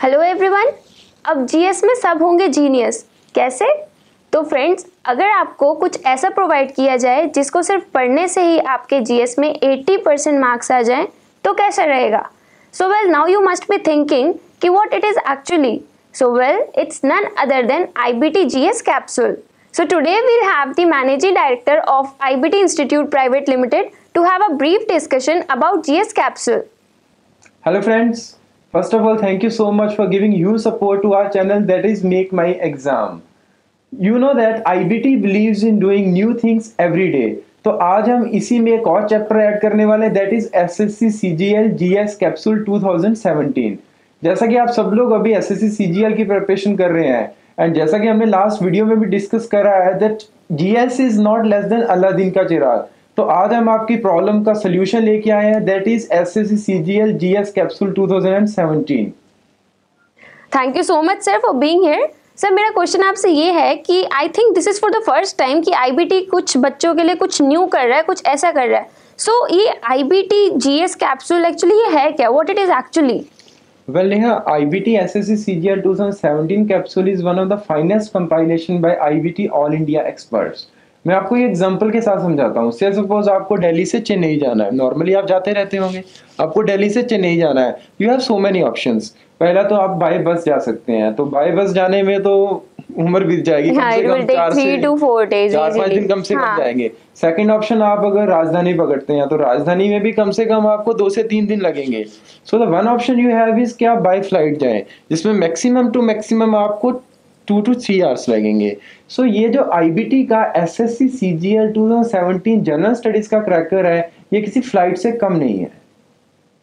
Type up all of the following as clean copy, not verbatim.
Hello everyone. अब GS में सब होंगे जीनियस। कैसे? तो फ्रेंड्स, अगर आपको कुछ ऐसा प्रोवाइड किया जाए जिसको सिर्फ पढ़ने से ही आपके जीएस में 80% मार्क्स आ जाएं, तो कैसा रहेगा? So well, now you must be thinking कि what it is actually. So well, it's none other than IBT GS capsule. So today we'll have the Managing Director of IBT Institute Private Limited to have a brief discussion about GS capsule. Hello friends. First of all, thank you so much for giving huge support to our channel, that is Make My Exam. You know that IBT believes in doing new things every day. तो आज हम इसी में एक और chapter add करने वाले हैं, that is SSC CGL GS Capsule 2017. जैसा कि आप सब लोग अभी SSC CGL की प्रिपरेशन कर रहे हैं, एंड जैसा कि हमने लास्ट वीडियो में भी डिस्कस करा है that GS is not less than Aladdin का चिराग. तो आज हम आपकी प्रॉब्लम का सोल्यूशन लेके आए हैं, that is SSC CGL GS Capsule 2017. Thank you so much sir for being here. Sir, मेरा क्वेश्चन आपसे ये है कि I think this is for the first time कि IBT कुछ बच्चों के लिए कुछ न्यू कर रहा है, कुछ ऐसा कर रहा है. सो ये IBT GS कैप्सूल एक्चुअली ये है क्या? What it is actually? Well, Neha, IBT SSC CGL 2017 capsule is one of the finest compilation by IBT All India experts. मैं आपको ये एग्जांपल के साथ समझाता हूँ. से सपोज आपको दिल्ली से चेन्नई जाना है, नॉर्मली आप जाते रहते होंगे. आपको दिल्ली से चेन्नई जाना है, you have so many options. पहला तो आप बाय बस जा सकते हैं, तो बाय बस जाने में तो उम्र बीत जाएगी, कम से कम 4-5 दिन कम से कम जाएंगे. सेकंड ऑप्शन, आप अगर राजधानी पकड़ते हैं तो राजधानी में भी कम से कम आपको 2 से 3 दिन लगेंगे. So the one option you have is कि आप बाय फ्लाइट जाएं, जिसमें मैक्सिमम टू मैक्सिमम आपको 2 to 3 आवर्स लगेंगे. सो ये जो IBT का SSC CGL 2017 जनरल स्टडीज का क्रैकर है, ये किसी फ्लाइट से कम नहीं है.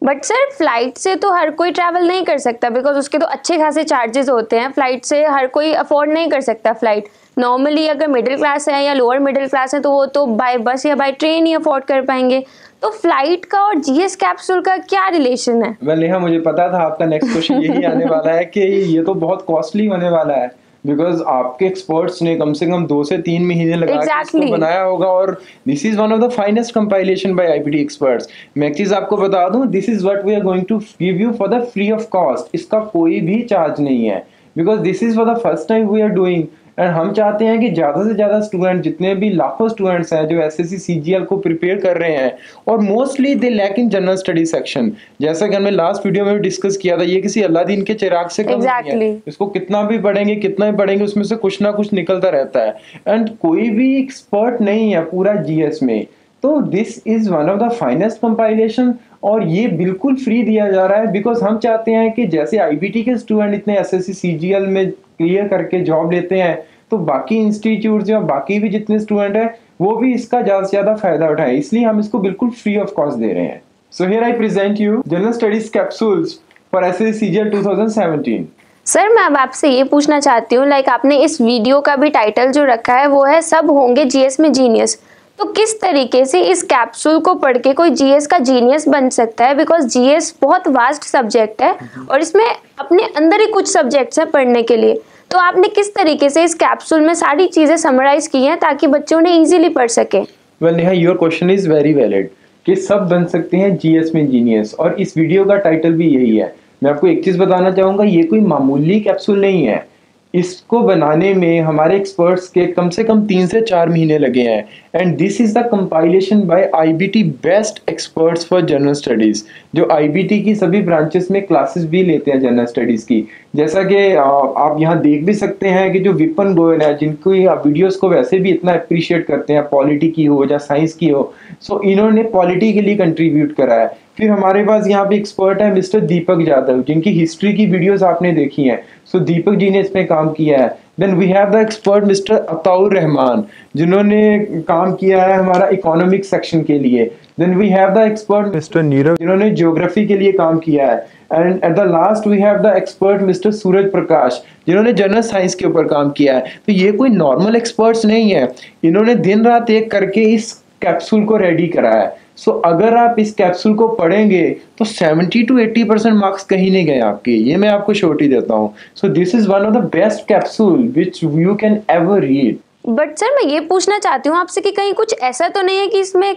बट सर, फ्लाइट से तो हर कोई ट्रैवल नहीं कर सकता, बिकॉज उसके तो अच्छे खासे चार्जेस होते हैं. फ्लाइट से हर कोई अफोर्ड नहीं कर सकता. फ्लाइट नॉर्मली अगर मिडिल क्लास है या लोअर मिडिल क्लास है तो वो तो बाय बस या बाय ट्रेन ही अफोर्ड कर पाएंगे. तो फ्लाइट का और GS कैप्सूल का क्या रिलेशन है? वेल नेहा, मुझे पता था आपका नेक्स्ट क्वेश्चन यही आने वाला है कि ये तो बहुत कॉस्टली होने वाला है, बिकॉज आपके एक्सपर्ट्स ने कम से कम 2 से 3 महीने लगा के इसको बनाया होगा, और this is one of the finest compilation by IBT experts. मैं एक चीज आपको बता दूं, this is what we are going to give you for the free of cost. इसका कोई भी चार्ज नहीं है, because this is for the first time we are doing. And हम चाहते हैं कि ज़्यादा से ज़्यादा स्टूडेंट, जितने भी लाखों स्टूडेंट्स हैं जो SSC CGL को प्रिपेयर कर रहे हैं, और mostly they lack in general study section. जैसा कि हमने लास्ट वीडियो में भी डिस्कस किया था, ये किसी अलादीन के चिराग से कम नहीं है. इसको कितना भी पढ़ेंगे उसमें से कुछ ना कुछ निकलता रहता है, एंड कोई भी एक्सपर्ट नहीं है पूरा GS में. तो this is one of the finest compilation, और ये बिल्कुल फ्री दिया जा रहा है, बिकॉज हम चाहते हैं कि जैसे IBT के स्टूडेंट इतने SSC CGL में क्लियर करके जॉब लेते हैं, तो बाकी इंस्टीट्यूट या बाकी भी जितने स्टूडेंट हैं वो भी इसका ज्यादा से ज्यादा फायदा उठाएं. इसलिए हम इसको बिल्कुल फ्री ऑफ कॉस्ट दे रहे हैं. So here I present you general studies capsules for SSC CGL 2017. Sir, मैं अब आपसे ये पूछना चाहती हूँ, लाइक आपने इस वीडियो का भी टाइटल जो रखा है वो है सब होंगे GS में जीनियस. तो किस तरीके से इस कैप्सूल को पढ़ के कोई GS का जीनियस बन सकता है? बिकॉज GS बहुत वास्ट सब्जेक्ट है और इसमें अपने अंदर ही कुछ सब्जेक्ट्स हैं पढ़ने के लिए. तो आपने किस तरीके से इस कैप्सूल में सारी चीजें समराइज की हैं ताकि बच्चों ने इजीली पढ़ सके? Well Neha, your question is very valid कि सब बन सकते हैं GS में जीनियस, और इस वीडियो का टाइटल भी यही है. मैं आपको एक चीज बताना चाहूंगा, ये कोई मामूली कैप्सूल नहीं है. इसको बनाने में हमारे एक्सपर्ट्स के कम से कम 3 से 4 महीने लगे हैं, and this is the compilation by IBT best experts for general studies, जो IBT की सभी ब्रांचेस में क्लासेस भी लेते हैं जनरल स्टडीज की. जैसा कि आप यहाँ देख भी सकते हैं कि जो विपन गोयल है, जिनको वीडियोस को वैसे भी इतना अप्रिशिएट करते हैं, पॉलिटी की हो या साइंस की हो, सो इन्होंने पॉलिटी के लिए कंट्रीब्यूट करा है. फिर हमारे पास यहाँ पे एक्सपर्ट है मिस्टर दीपक यादव, जिनकी हिस्ट्री की वीडियोस आपने देखी हैं. सो दीपक जी ने इसमें काम किया है. Then we have the expert mister Ataur Rahman, जिन्होंने काम किया है हमारा इकोनॉमिक सेक्शन के लिए. Then we have the expert mister Neerav, जिन्होंने ज्योग्राफी के लिए काम किया है. And at the last we have the expert mister Suraj Prakash, जिन्होंने जनरल साइंस के ऊपर काम किया है. तो ये कोई नॉर्मल एक्सपर्ट्स नहीं है, इन्होंने दिन रात एक करके इस कैप्सूल को रेडी करा है. सो अगर आप इस कैप्सूल को पढ़ेंगे तो 70 to 80% मार्क्स कहीं नहीं गए आपके, ये मैं आपको श्योरिटी देता हूँ. So this is one of the best capsule which you can ever read. But sir, मैं ये पूछना चाहती हूँ आपसे कि कहीं कुछ ऐसा तो नहीं है कि इसमें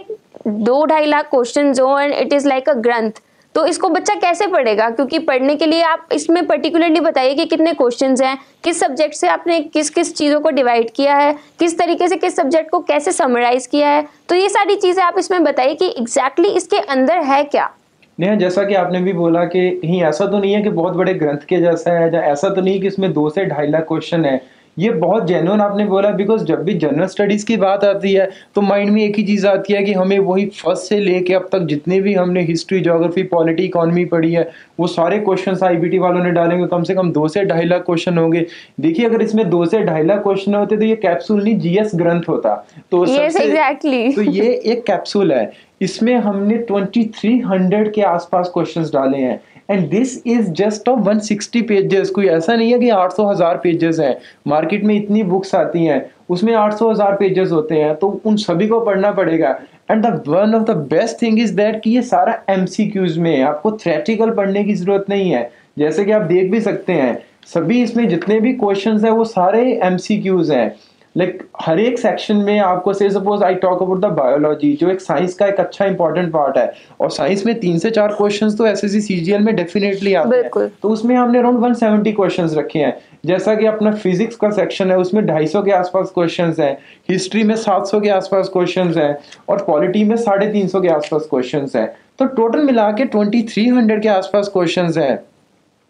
2-2.5 लाख क्वेश्चन हो एंड इट इज लाइक अ ग्रंथ. तो इसको बच्चा कैसे पढ़ेगा? क्योंकि पढ़ने के लिए आप इसमें पर्टिकुलरली बताइए कि कितने क्वेश्चंस हैं, किस सब्जेक्ट से आपने किस किस चीज़ों को डिवाइड किया है, किस तरीके से किस सब्जेक्ट को कैसे समराइज किया है, तो ये सारी चीज़ें आप इसमें बताइए कि एग्जैक्टली इसके अंदर है क्या। नेहा, जैसा कि आपने भी बोला कि कहीं ऐसा तो नहीं है कि बहुत बड़े ग्रंथ के जैसा है, या ऐसा तो नहीं कि इसमें 2 से 2.5 लाख क्वेश्चन है। ये बहुत जेन्युइन आपने बोला, बिकॉज जब भी जनरल स्टडीज की बात आती है तो माइंड में एक ही चीज़ आती है कि हमें वही फर्स्ट से लेके अब तक जितने भी हमने हिस्ट्री, ज्योग्राफी, पॉलिटी, इकोनॉमी पढ़ी है वो सारे क्वेश्चन आईबीटी वालों ने डालेंगे, कम से कम 2 से 2.5 लाख क्वेश्चन होंगे। देखिए, अगर इसमें 2 से 2.5 लाख क्वेश्चन होते तो ये कैप्सूल नहीं जीएस ग्रंथ होता। तो तो ये एक कैप्सूल है, इसमें हमने 2300 के आसपास क्वेश्चंस डाले हैं, and this is just of 160 pages. कोई ऐसा नहीं है कि 800,000 पेजेस हैं, मार्केट में इतनी बुक्स आती हैं उसमें 800,000 पेजेस होते हैं, तो उन सभी को पढ़ना पड़ेगा। And the one of the best thing is that कि ये सारा एमसीक्यूज में है, आपको थ्योरेटिकल पढ़ने की जरूरत नहीं है। जैसे कि आप देख भी सकते हैं, सभी इसमें जितने भी क्वेश्चंस हैं वो सारे एमसीक्यूज हैं। लाइक हर एक सेक्शन में आपको, से suppose I talk about the biology, जो एक साइंस का एक अच्छा इंपॉर्टेंट पार्ट है, और साइंस में 3 से 4 क्वेश्चंस तो एसएससी सीजीएल में डेफिनेटली आते हैं, तो उसमें हमने अराउंड 170 क्वेश्चंस रखे हैं। जैसा कि अपना फिजिक्स का सेक्शन है उसमें 250 के आसपास क्वेश्चंस हैं, हिस्ट्री में 700 के आसपास क्वेश्चंस हैं, और पॉलिटी में 350 के आसपास क्वेश्चंस हैं। तो टोटल मिला के 2300 के आसपास क्वेश्चंस हैं।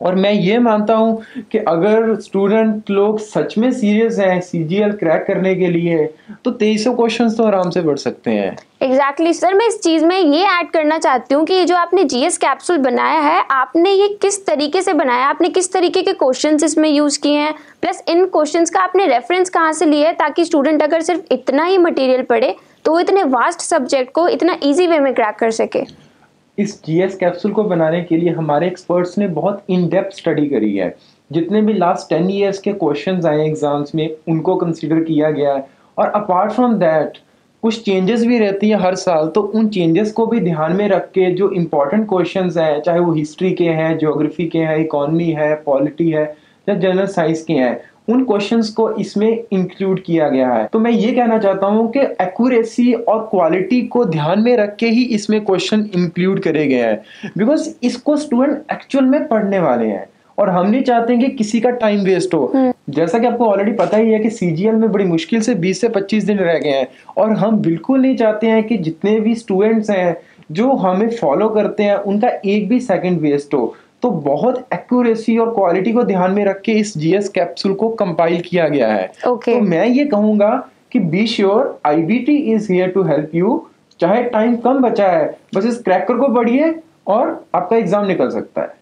और मैं ये मानता हूं कि अगर स्टूडेंट लोग सच में सीरियस हैं सीजीएल क्रैक करने के लिए, तो 2300 क्वेश्चंस तो आराम से पढ़ सकते हैं। एग्जैक्टली सर, मैं इस चीज़ में ये ऐड करना चाहती हूँ कि ये जो आपने जीएस कैप्सूल बनाया है, आपने ये किस तरीके से बनाया, आपने किस तरीके के क्वेश्चंस इसमें यूज़ किए हैं, प्लस इन क्वेश्चंस का आपने रेफरेंस कहाँ से लिया है, ताकि स्टूडेंट अगर सिर्फ इतना ही मटेरियल पढ़े तो वो इतने वास्ट सब्जेक्ट को इतना ईजी वे में क्रैक कर सके। इस जीएस कैप्सूल को बनाने के लिए हमारे एक्सपर्ट्स ने बहुत इन डेप्थ स्टडी करी है। जितने भी लास्ट 10 ईयर्स के क्वेश्चंस आए एग्जाम्स में उनको कंसीडर किया गया है, और अपार्ट फ्रॉम दैट कुछ चेंजेस भी रहती है हर साल, तो उन चेंजेस को भी ध्यान में रख के जो इंपॉर्टेंट क्वेश्चंस हैं, चाहे वो हिस्ट्री के हैं, ज्योग्राफी के हैं, इकोनॉमी है, पॉलिटी है, या जनरल साइंस के हैं, उन क्वेश्चंस को इसमें इंक्लूड किया गया है। तो मैं ये कहना चाहता हूं कि एक्यूरेसी और क्वालिटी को ध्यान में रख के ही इसमें क्वेश्चन इंक्लूड करे गए हैं, बिकॉज इसको स्टूडेंट एक्चुअल में पढ़ने वाले हैं, और हम नहीं चाहते कि किसी का टाइम वेस्ट हो। जैसा कि आपको ऑलरेडी पता ही है कि सीजीएल में बड़ी मुश्किल से 20 से 25 दिन रह गए हैं, और हम बिल्कुल नहीं चाहते हैं कि जितने भी स्टूडेंट्स हैं जो हमें फॉलो करते हैं उनका एक भी सेकंड वेस्ट हो। तो बहुत एक्यूरेसी और क्वालिटी को ध्यान में रख के इस जीएस कैप्सूल को कंपाइल किया गया है। तो मैं ये कहूंगा कि be sure IBT is here to help you. चाहे टाइम कम बचा है, बस इस क्रैकर को पढ़िए और आपका एग्जाम निकल सकता है।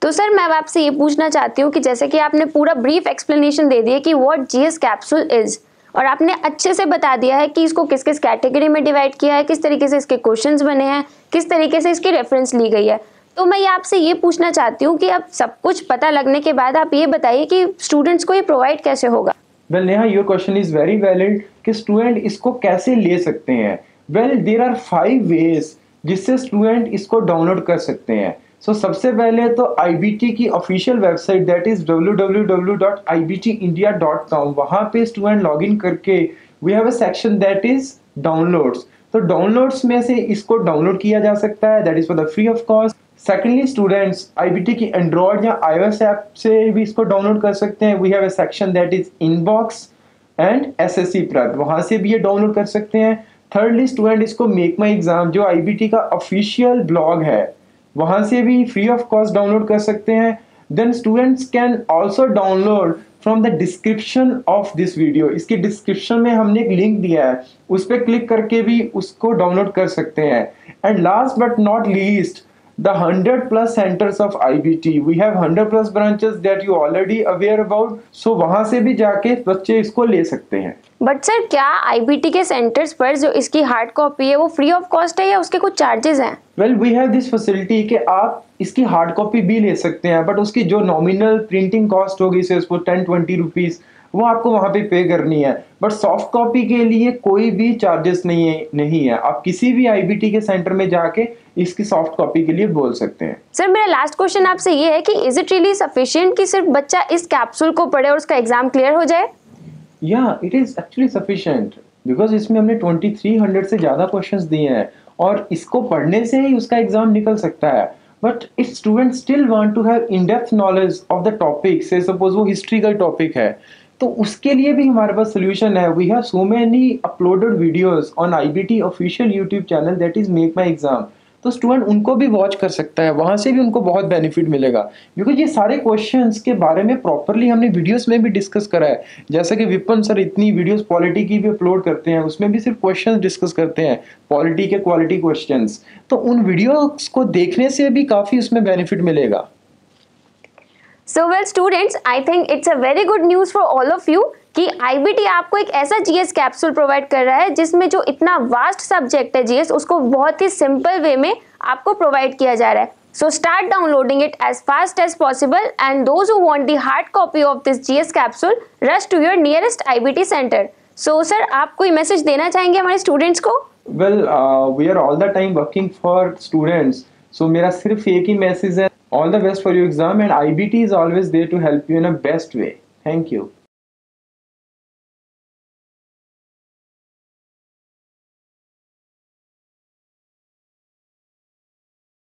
तो सर, मैं आपसे ये पूछना चाहती हूँ कि जैसे कि आपने पूरा ब्रीफ एक्सप्लेनेशन दे दिया कि व्हाट जीएस कैप्सूल इज, और आपने अच्छे से बता दिया है कि इसको किस किस कैटेगरी में डिवाइड किया है, किस तरीके से इसके क्वेश्चंस बने हैं, किस तरीके से इसकी रेफरेंस ली गई है। तो मैं ये आपसे ये पूछना चाहती हूँ कि अब सब कुछ पता लगने के बाद आप ये बताइए कि स्टूडेंट्स को ये प्रोवाइड कैसे होगा। Well Neha, your question is very valid कि स्टूडेंट इसको कैसे ले सकते हैं। वेल देयर आर 5 वेज जिससे स्टूडेंट इसको डाउनलोड कर सकते हैं। सो सबसे पहले तो आईबीटी की official website that is www.ibtindia.com, वहां पे स्टूडेंट लॉगिन करके we have a section that is downloads. तो डाउनलोड्स में से इसको डाउनलोड किया जा सकता है, that is for the free of cost. Secondly, students IBT की एंड्रॉयड या iOS ऐप से भी इसको डाउनलोड कर सकते हैं। We have a section that is inbox and SSC prep, वहां से भी ये डाउनलोड कर सकते हैं। थर्डली, स्टूडेंट इसको मेक माई एग्जाम जो आईबीटी का ऑफिशियल ब्लॉग है वहां से भी फ्री ऑफ कॉस्ट डाउनलोड कर सकते हैं। Then students can also download from the description of this video. इसकी डिस्क्रिप्शन में हमने एक लिंक दिया है, उस पर क्लिक करके भी उसको डाउनलोड कर सकते हैं। And last but not least, the 100+ centers of IBT. We have 100+ branches that you already aware about. So वहां से भी जाके बच्चे इसको ले सकते हैं। बट सर, क्या आईबीटी के सेंटर्स पर जो इसकी हार्ड कॉपी है वो फ्री ऑफ कॉस्ट है या उसके कुछ चार्जेस हैं? Well, we have this facility कि आप इसकी हार्ड कॉपी भी ले सकते हैं, बट उसकी जो नॉमिनल प्रिंटिंग कॉस्ट होगी से उसको 10-20 रुपीज वो आपको वहां पे पे करनी है। बट सॉफ्ट कॉपी के लिए कोई भी चार्जेस नहीं है। आप किसी भी आईबीटी के सेंटर में जाके इसकी सॉफ्ट कॉपी के लिए बोल सकते हैं। सर, मेरा लास्ट क्वेश्चन आपसे ये है कि इज इट रियली सफिशिएंट कि सिर्फ बच्चा इस कैप्सूल को पढ़े और उसका एग्जाम क्लियर हो जाए? या it is actually sufficient, because इसमें हमने 2300 से ज्यादा क्वेश्चंस दिए हैं, और इसको पढ़ने से ही उसका एग्जाम निकल सकता है। But if student still want to have in depth knowledge of the topic, say suppose वो हिस्ट्री का टॉपिक है, तो उसके लिए भी हमारे पास सोल्यूशन है। We have so many uploaded videos on IBT official YouTube channel, that is make my exam. तो स्टूडेंट उनको भी वॉच कर सकता है, वहां से भी उनको बहुत बेनिफिट मिलेगा, बिकॉज ये सारे क्वेश्चंस के बारे में प्रॉपरली हमने वीडियोस में भी डिस्कस करा है। जैसा कि विपिन सर इतनी वीडियोस पॉलिटी की भी अपलोड करते हैं, उसमें भी सिर्फ क्वेश्चंस डिस्कस करते हैं, पॉलिटी के क्वालिटी क्वेश्चंस। तो उन वीडियोस को देखने से भी काफी उसमें बेनिफिट मिलेगा। So well students, I think it's a very good news for all of you कि IBT आपको एक ऐसा GS कैप्सूल प्रोवाइड कर रहा है जिसमें जो इतना वास्ट सब्जेक्ट है GS, उसको बहुत ही सिंपल वे में आपको प्रोवाइड किया जा रहा है। So start downloading it as fast as possible, and those who want the hard copy of this GS capsule, rush to your nearest IBT center. So sir, आप कोई मैसेज देना चाहेंगे हमारे स्टूडेंट्स को? Well, we are all the time working for students, so मेरा सिर्फ एक ही message है, all the best for your exam, and IBT is always there to help you in a best way. Thank you.